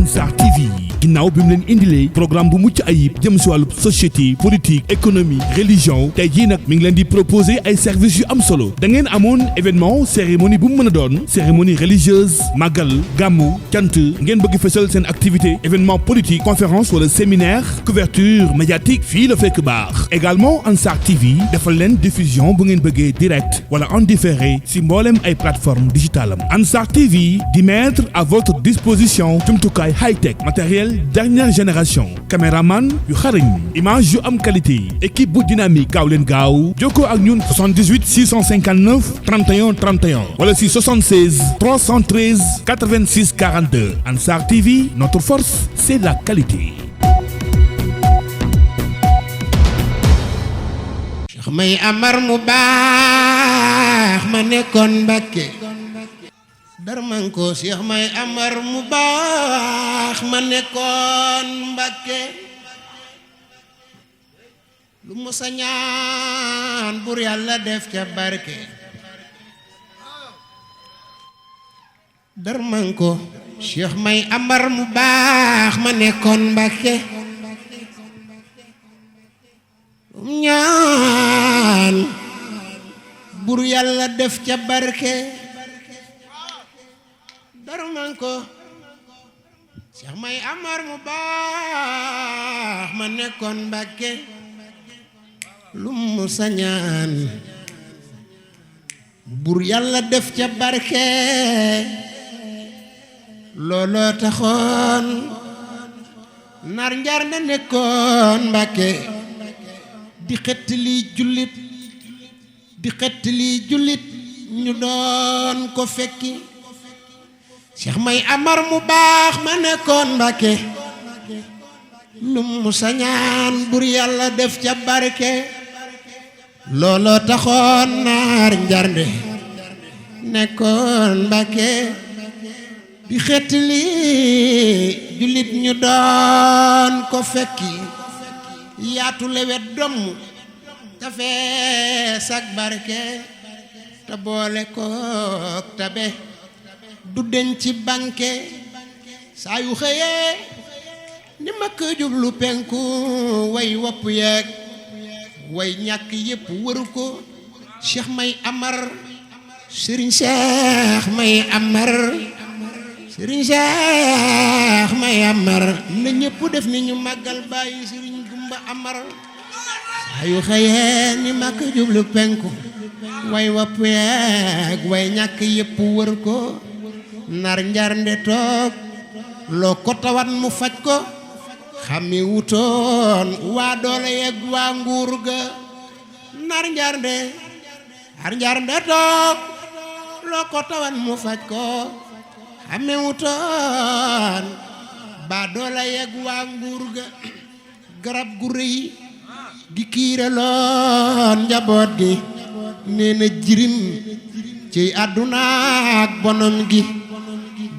Ansar TV ginnaaw bi mu leen indilee programme bu mucc ayib jëm si wàllu société politique économie religion tey jii nag mi ngi leen di proposer ay services yu am solo da ngeen amoon événement cérémonie bu mu mën a doon cérémonie religieuse màggal gàmmu cant ngeen bëgg fësal seen activité événement politique conférence wala séminaire couverture médiatique fii la fekk baax également Ansar TV defal leen diffusion bu ngeen bëggee direct wala en différé si mboolem ay plateformes digitales am Ansar TV di mettre à votre disposition jumtukaay high-tech matériel dernière génération caméraman yu xarañ image yu am qualité équipe bu dynamique gaaw leen gaaw jokkoo ak ñun 78 659 31 31 wala si 76 313 86 42 Ansar TV notre force c'est la qualité. Cheikh May Amar mu baax ma nekkoon Mbàkke darman ko Cheikh May Amar mu baax ma nekkoon Mbàkke lu mu sa ñaan bur Yàlla def ca barke darman ko Cheikh May Amar mu baax ma nekkoon Mbàkke lu mu ñaan bur Yàlla def ca barke darman ko Cheikh May Amar mu baax ma nekkoon Mbàkke lu mu sañaan bur Yàlla def ca barke looloo taxoon nar njar na nekkoon Mbàkke di xettali jullit ñu doon ko fekki Cheikh May Amar mu baax ma nekkoon Mbàkke lu mu sañaan bur Yàlla def ca barke looloo taxoon naar njarnde nekkoon Mbàkke di xettali jullit ñu doon ko fekki yaatu lewet domm te fees ak barke te boole kook tabe du den ci banque saa yu xëyee ni makk jublu penku way wopp yeeg way ñàkk yépp wëru ko Cheikh May Amar Serigne Cheikh May Amar Serigne Cheikh May Amar na ñépp def ni ñu màggal bàyyi Serigne Gumba Amar saa yu xëyee ni makk jublu penku way wopp yeeg way ñàkk yépp wër ko nar njarnde toog loo ko tawat mu faj ko xami wutoon waa doole yeeg waa nguur ga nar njarnde toog loo ko tawat mu faj ko xami wutoon baa doole yeeg waa nguur ga garab gu rëy gi kiiraloon njaboot gi nee na jirim ci àdduna ak bonam gi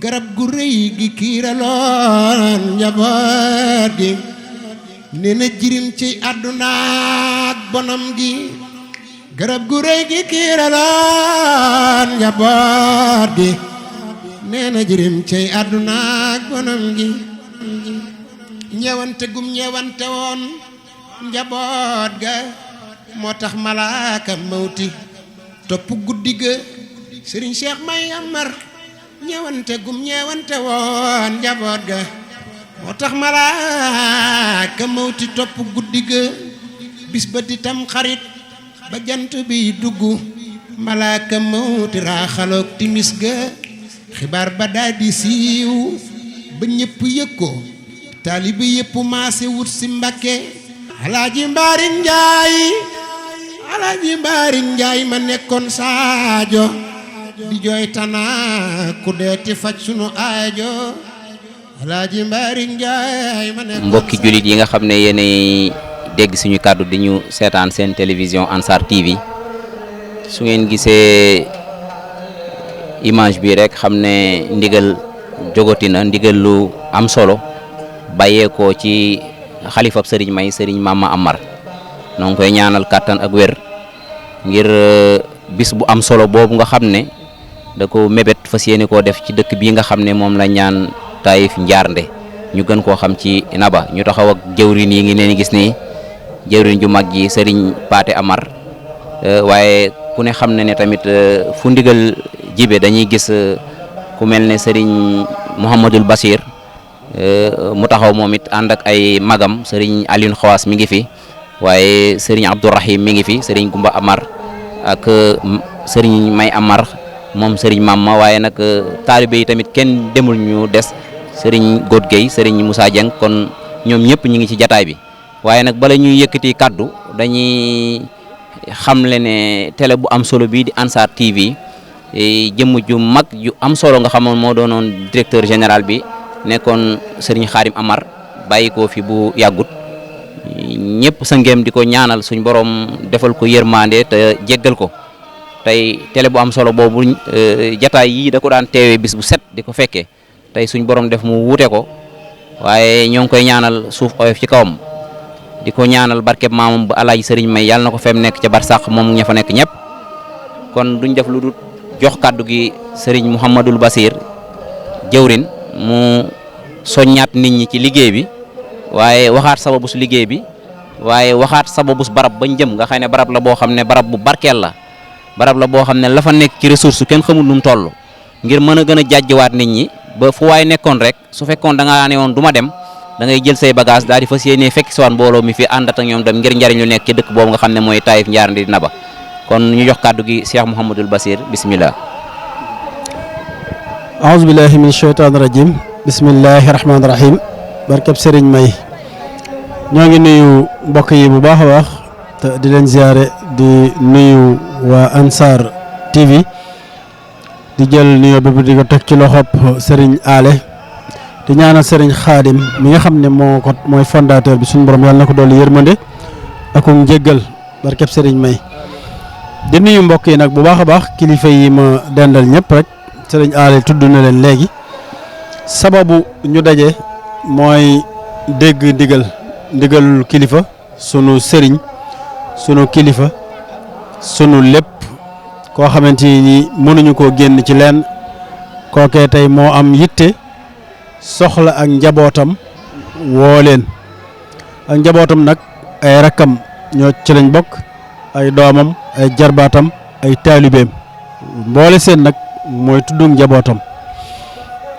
garab gu rëy gi kiiraloon njaboot gi nee na jirim ci àdduna ak bonam gi garab gu rëy gi kiiraloon njaboot gi nee na jirim ci àdduna ak bonam gi ñeewante gum ñeewante woon njaboot ga moo tax malaaka mawti topp guddi ga Serigne Cheikh May Amar ñeewante gum ñeewante woon njaboot ga moo tax malaaka mawti topp guddi ga bis ba di tam xarit ba jant bi dugg malaaka mawti raaxaloog timis ga xibaar ba daldi siiw ba ñépp yëg ko taalibe yépp maase wut si Mbàkke Alaaji Mbaari Njaay ma nekkoon Saajo di jooy tana ku deeti faj sunu aajo Alaaji Mbaari Njaay ma nekkoon mbokki jullit yi nga xam ne yéenay dégg suñu kàddu di ñu seetaan seen télévision Ansar TV su ngeen gisee image bi rek xam ne ndigal jogoti na ndigal lu am solo bàyyeekoo ci xalifab Serigne May Serigne Mama Amar noo ngi koy ñaanal kàttan ak wér ngir bis bu am solo boobu nga xam ne da ko mébét fas yéene koo def ci dëkk bii nga xam ne moom la ñaan Taïf Njaarnde ñu gën koo xam ci Naba ñu taxaw ak jëwrin yi ngi leen gis nii jëwrin ju mag ji Serigne Paate Amar waaye ku ne xam na ne tamit fu ndigal jibe dañuy gis ku mel ne Serigne Mouhamadul Basir mu taxaw moom it ànd ak ay magam Serigne Alioune Xawaas mi ngi fi waaye Serigne Abdourahim mi ngi fi Serigne Gumba Amar ak Serigne May Amar moom Serigne Mamma waaye nag taalibe yi tamit kenn demul ñu des Serigne God Gueye Serigne Moussa Dieng kon ñoom ñëpp ñu ngi ci jataay bi waaye nag bala ñuy yëkkati kaddu dañuy xamle ne télé bu am solo bii di Ansar TV jëmm ju mag ju am solo nga xamoon moo doonoon directeur général bi nekkoon Serigne Khadim Amar bàyyi ko fi bu yàggut ñëpp sa ngéem di ko ñaanal suñ borom defal ko yërmande te jéggal ko tey télé bu am solo boobu jataay yii da ko daan teewee bis bu set di ko fekkee tey suñ borom def mu wuute ko waaye ñoo ngi koy ñaanal suuf oyof ci kawam di ko ñaanal barkeb maamam ba alaaji Serigne May yàlla na ko fem nekk ca barsàq moom ña fa nekk ñëpp kon duñ def lu dul jox kàddu gi Serigne Mouhamadul Basir jëwrin mu soññaat nit ñi ci liggéey bi waaye waxaat sababus liggéey bi waaye waxaat sababus barab bañ jëm nga xam ne barab la boo xam ne barab bu barkeel la barab la boo xam ne la fa nekk ci ressource kenn xamul nu mu toll ngir mën a gën a jàjjwaat nit ñi ba fu waay nekkoon rek su fekkoon da ngaa ne woon du ma dem da ngay jël say bagage daal di fas yéenee fekk si waan mbooloo mi fi àndat ak ñoom dem ngir njariñ lu nekk ci dëkk boobu nga xam ne mooy Taïf Njaarnde di Naba kon ñu jox kàddu gi Cheikh Mouhamadul Basir bismillah aouzu billahi min shaytaani rajim bismillahi rahmaani rahim barkeb Serigne May ñoo ngi nuyu mbokk yi bu baax a baax te di leen ziare di nuyu waa Ansar TV di jël nuyoo bi di ko teg ci loxob Serigne Ale di ñaanal Serigne Khadim mi nga xam ne mooy fondateur bi suñu borom yàlla na ko dolli yërmande ak njéggal barkeb Serigne May di nuyu mbokk yi nag bu baax a baax kilifa yi ma dendal ñëpp rek Serigne Ale tudd na leen léegi sababu ñu daje mooy dégg ndigalul kilifa sunu sëriñ sunu kilifa sunu lépp koo xamante ni mënuñu koo génn ci leen kookee tey moo am yitte soxla ak njabootam woo leen ak njabootam nag ay rakkam ñoo ci lañ bokk ay doomam ay jarbaatam ay taalibeem mboole seen nag mooy tuddug njabootam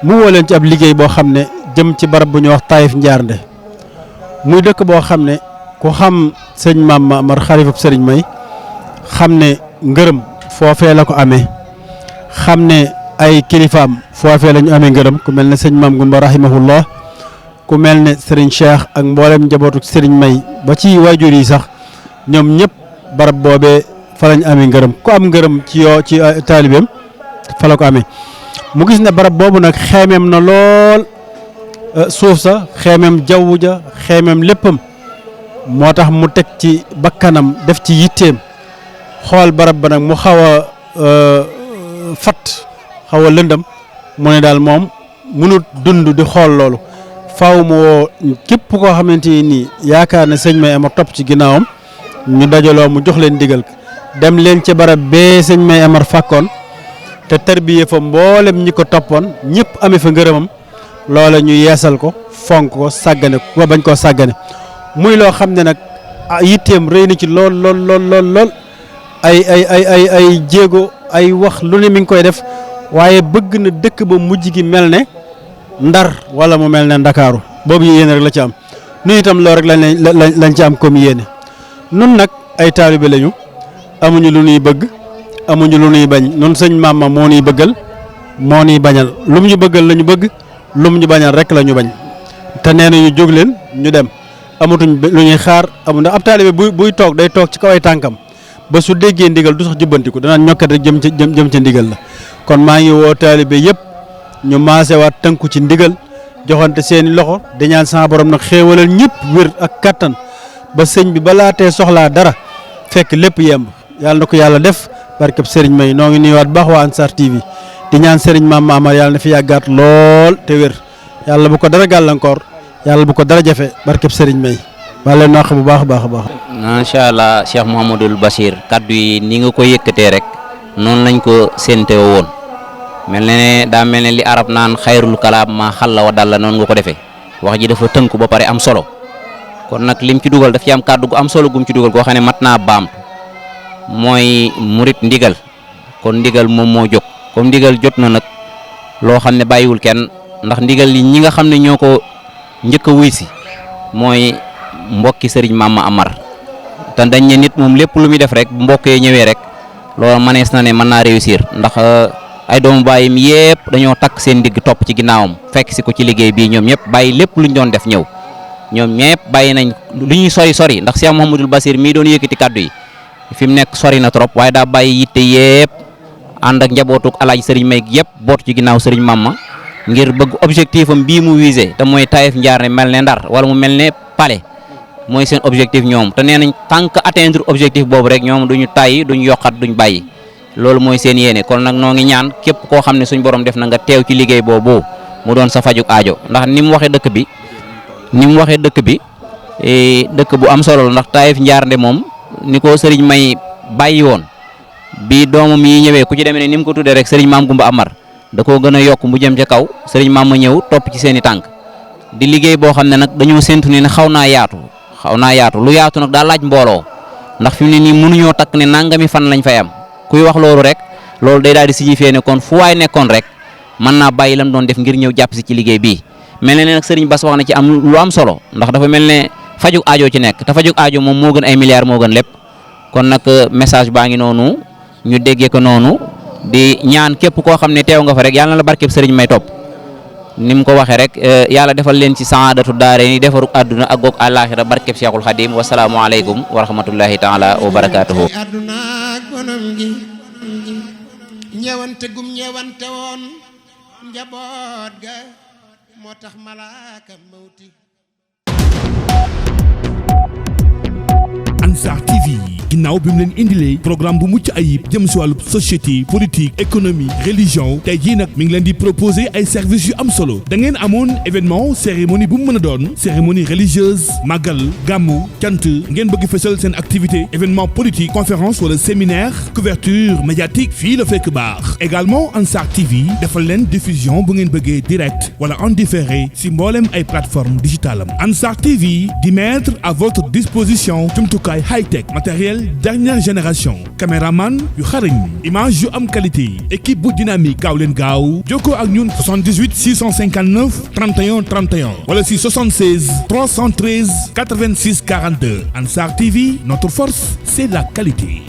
mu woo leen ci ab liggéey boo xam ne jëm ci barab bu ñuy wax Taïf Njaarnde muy dëkk boo xam ne ku xam sëñ Maam Amar xalifab Serigne May xam ne ngërëm foofee la ko amee xam ne ay kilifaam foofee la ñu amee ngërëm ku mel ne sëñ Maam Gumba rahimahullah ku mel ne Serigne Cheikh ak mboolem njabootu Serigne May ba ci waajur yi sax ñoom ñëpp barab boobee fa lañ amee ngërëm ku am ngërëm ci taalibeem fa la ko amee mu gis ne barab boobu nag xeemeem na lool suuf sa xeemeem jaww ja xeemeem léppam moo tax mu teg ci bakkanam def ci yitteem xool barab ba nag mu xaw a xaw a lëndam mu ne daal moom mënut dund di xool loolu faaw mu woo képp koo xamante ni yaakaar ne sëñ May Amar topp ci ginnaawam ñu dajaloo mu jox leen digal dem leen ci barab bee sëñ May Amar fàkkoon te tarbiye fa mboolem ñi ko toppoon ñëpp amee fa ngërëmam loola ñu yeesal ko fonk ko sàggane ko bañ koo sàggane muy loo xam ne nag yitteem rëy na ci lool ay jéego ay wax lu ne mi ngi koy def waaye bëgg na dëkk ba mujj gi mel ne Ndar wala mu mel ne Ndakaaru boobu yéene rek la ci am nu itam loolu rek lañ ci am comme yéene nun nag ay taalibe lañu amuñu lu ñuy bëgg amuñu lu ñuy bañ nun sëñ Maama moo ñuy bëggal moo ñuy bañal lu mu ñu bëggal la ñu bëgg lu mu ñu bañal rek la ñu bañ te nee na ñu jóg leen ñu dem amatuñ lu ñuy xaar amu ndax ab taalibe buy toog day toog ci kaw ay tànkam ba su déggee ndigal du sax jubbantiku danaan ñokkat rek jëm ca ndigal la kon maa ngi woo taalibe yëpp ñu maasewaat tënku ci ndigal joxante seeni loxo di ñaan sama borom nag xéewalal ñëpp wér ak kattan ba sëñ bi balaa tee soxlaa dara fekk lépp yemb yàlla na ko yàlla def barkeb Serigne May noo ngi nuyuwaat baax waa Ansar TV di ñaan Serigne Maam Amar yàlla na fi yàggaat lool te wér yàlla bu ko dara gàllankoor yàlla bu ko dara jafe barkeb Serigne May baal leen naq bu baax a baax a baax. macha allah Cheikh Mouhamadul Bachir kaddu yi ni nga ko yëkkatee rek noonu lañ ko séentee woon mel ne daa mel ne li arab naan xayrul kalaam ma xalla wa dalla noonu nga ko defee wax ji dafa tënku ba pare am solo kon nag lim ci dugal daf ci am kàddu gu am solo gum ci dugal koo xam ne mat naa baamtu mooy murit ndigal kon ndigal moom moo jóg comme ndigal jot na nag loo xam ne bàyyiwul kenn ndax ndigal li ñi nga xam ne ñoo ko njëkk a wuy si mooy mbokki sëriñ Mama Amar te dañ ne nit moom lépp lu muy def rek bu mbokk yi ñëwee rek loolu manees na ne mën naa réussir ndax ay doomu bàyyim yépp dañoo takk seen digg topp ci ginnaawam fekk si ko ci liggéey bii ñoom ñëpp bàyyi lépp luñ doon def ñëw ñoom ñëpp bàyyi nañ lu ñuy sori ndax Cheikh Mouhamadoul Bassir mii doon yëkkati kàddu yi fi mu nekk sori na trop waaye daa bàyyi yitte yépp ànd ak njabootuk alaaji sëriñ May yëpp bootu ci ginnaaw sëriñ Mama ngir bëgg objectif am bii mu visé te mooy Taïf Ndiarné mel ne Ndar wala mu mel ne Palais mooy seen objectif ñoom te nee nañ tant que atteindre objectif boobu rek ñoom duñu tàyyi duñu yokkat duñ bàyyi loolu mooy seen yéene kon nag noo ngi ñaan képp koo xam ne suñ borom def na nga teew ci liggéey boobu mu doon sa fajuk aajo ndax ni mu waxee dëkk bi dëkk bu am solo la ndax Taïf Ndiarné moom ni ko sëriñ May bàyyi woon bi doomam yi ñëwee ku ci demee ne ni mu ko tuddee rek sëriñ Maam Gumba Amar da koo gën a yokk mu jëm ca kaw sëriñ Maam ma ñëw topp ci seen i tànk di liggéey boo xam ne nag dañoo séntu ne xaw naa yaatu lu yaatu nag daa laaj mbooloo ndax fi mu ne nii mënuñoo takk ne nangami fan lañ fay am kuy wax loolu rek loolu day daal di signifier ne kon fu waay nekkoon rek mën naa bàyyi lam doon def ngir ñëw jàpp si ci liggéey bii mel ne nag sëriñ Bass wax na ci am lu am solo ndax dafa mel ne fajuk aajo ci nekk te fajuk aajo moom moo gën ay milliards moo gën lépp kon nag message baa ngi noonu ñu déggee ko noonu di ñaan képp koo xam ne teew nga fa rek yàlla na la barkeb sëriñ May topp ni mu ko waxee rek yàlla defal leen ci saadatu daare ni defaru àdduna ak goog àllaaxira barkeb Cheikhul Khadim wasalaamu aleykum wa rahmatullahi taala wa barakaatuhu àdduna ak bonam gi ñewante gum ñewante woon njaboot ga moo tax malaaka mawti Ansar TV ginnaaw bi mu leen indilee programme bu mucc ayib jëm si wàllu société politique économie religion tey jii nag mi ngi leen di proposer ay services yu am solo da ngeen amoon événement cérémonie bu mu mën a doon cérémonie religieuse màggal gàmmu cant ngeen bëgg fësal seen activité événement politique conférence wala séminaire couverture médiatique fii la fekk baax également Ansar TV defal leen diffusion bu ngeen bëggee direct wala en différé si mboolem ay plateforme digitale am Ansar TV di mettre à votre disposition jumtukaay high-tech matériel dernière génération caméraman yu xarañ image yu am qualité équipe bu dynamique gaaw leen gaaw jokkoo ak ñun 78 659 31 31 wala si 76 313 86 42 Ansar TV notre force c'est la qualité.